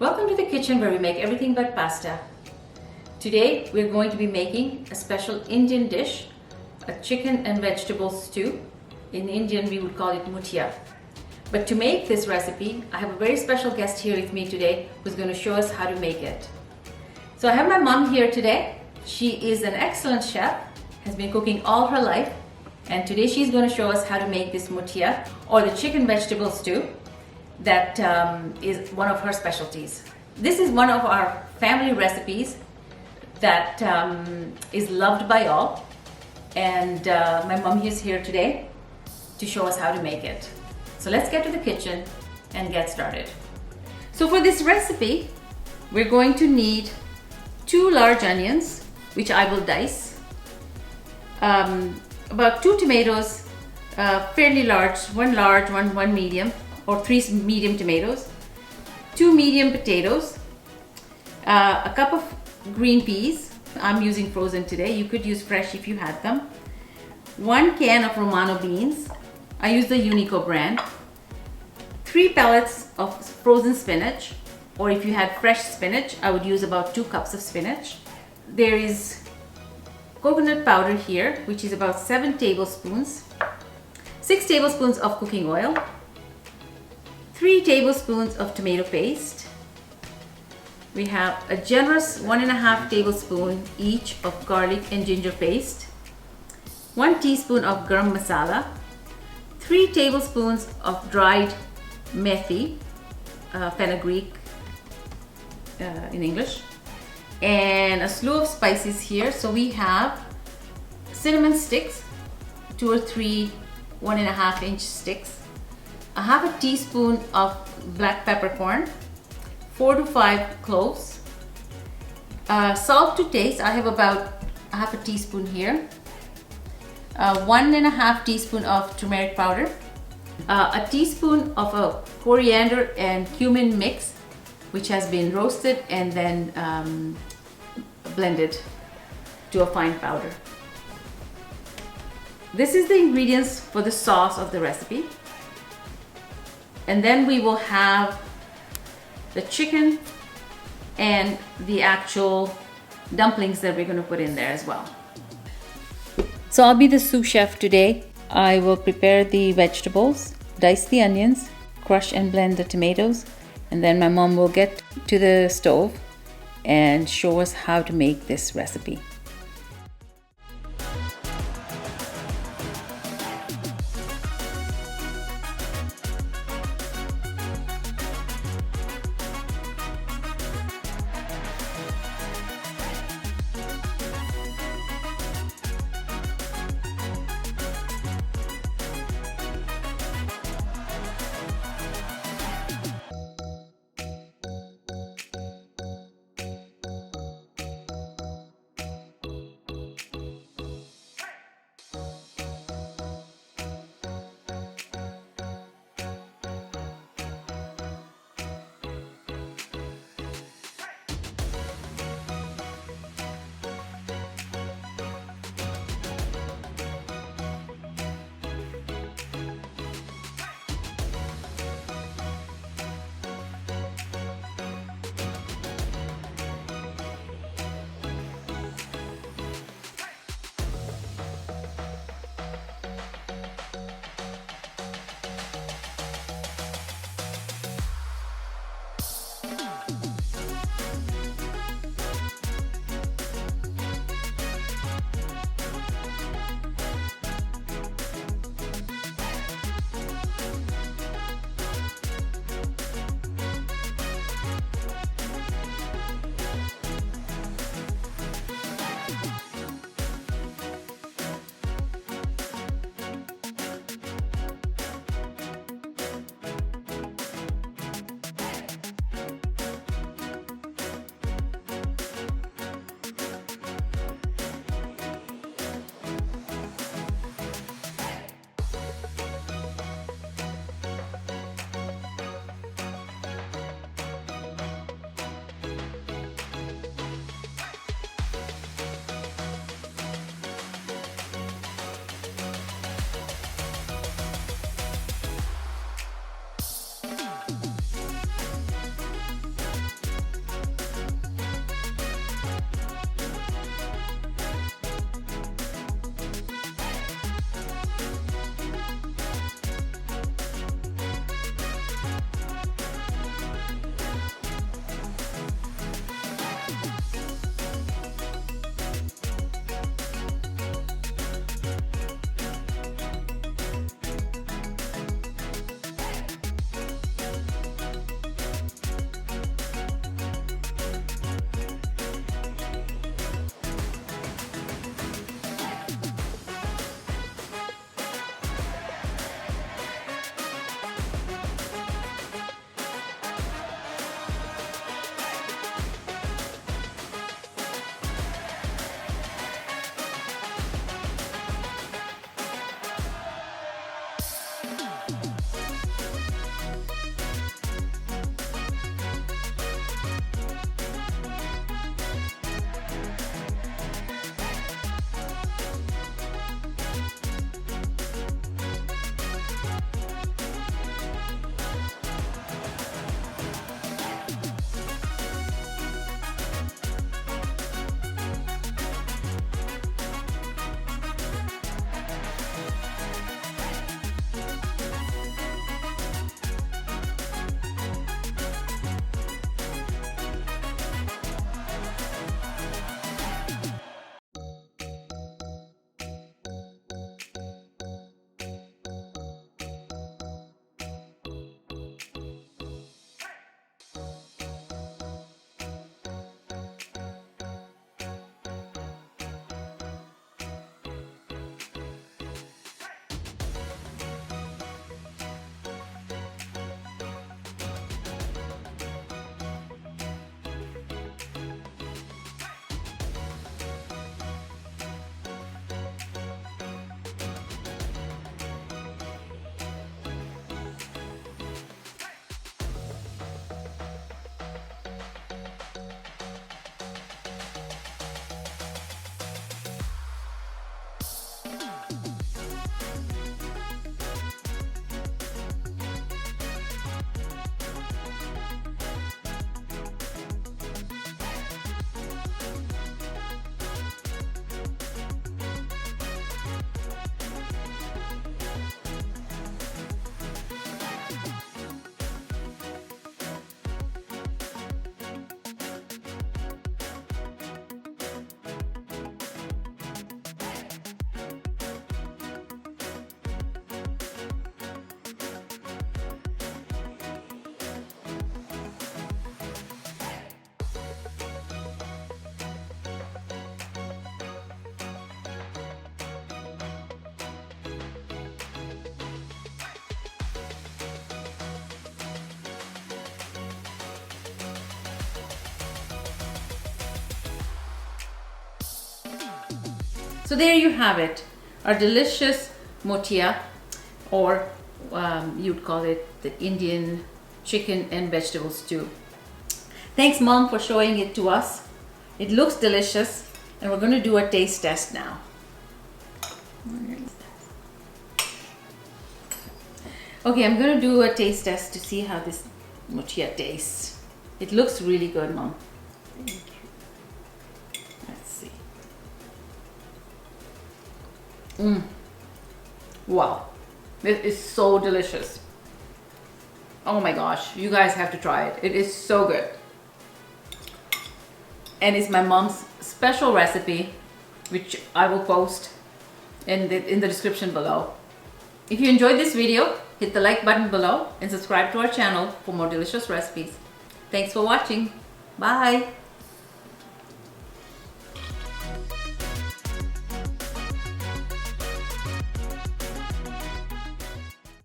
Welcome to the kitchen where we make everything but pasta. Today we're going to be making a special Indian dish, a chicken and vegetable stew. In Indian we would call it Moothiya. But to make this recipe, I have a very special guest here with me today who's going to show us how to make it. So I have my mom here today. She is an excellent chef, has been cooking all her life, and today she's going to show us how to make this Moothiya or the chicken vegetable stew. That is one of her specialties. This is one of our family recipes that is loved by all, and my mom is here today to show us how to make it. So let's get to the kitchen and get started. So for this recipe, we're going to need 2 large onions, which I will dice, about 2 tomatoes, fairly large, one medium, or 3 medium tomatoes, 2 medium potatoes, a cup of green peas. I'm using frozen today. You could use fresh if you had them. 1 can of Romano beans. I use the Unico brand. 3 pellets of frozen spinach, or if you had fresh spinach, I would use about 2 cups of spinach. There is coconut powder here, which is about 7 tablespoons, 6 tablespoons of cooking oil, 3 tablespoons of tomato paste. We have a generous 1.5 tablespoon each of garlic and ginger paste, 1 teaspoon of garam masala, 3 tablespoons of dried methi, fenugreek in English, and a slew of spices here. So we have cinnamon sticks, 2 or 3 1.5-inch sticks, a half a teaspoon of black peppercorn, 4 to 5 cloves, salt to taste. I have about a half a teaspoon here, 1.5 teaspoon of turmeric powder, a teaspoon of a coriander and cumin mix, which has been roasted and then blended to a fine powder. This is the ingredients for the sauce of the recipe. And then we will have the chicken and the actual dumplings that we're going to put in there as well. So I'll be the sous chef today. I will prepare the vegetables, dice the onions, crush and blend the tomatoes, and then my mom will get to the stove and show us how to make this recipe. So there you have it, our delicious moothiya, or you'd call it the Indian chicken and vegetable stew. Thanks, Mom, for showing it to us. It looks delicious, and we're going to do a taste test now. Okay, I'm going to do a taste test to see how this moothiya tastes. It looks really good, Mom. Thank you. Let's see. Wow, it is so delicious. Oh my gosh, you guys have to try it. It is so good. And it's my mom's special recipe, which I will post in the description below. If you enjoyed this video, hit the like button below and subscribe to our channel for more delicious recipes. Thanks for watching. Bye.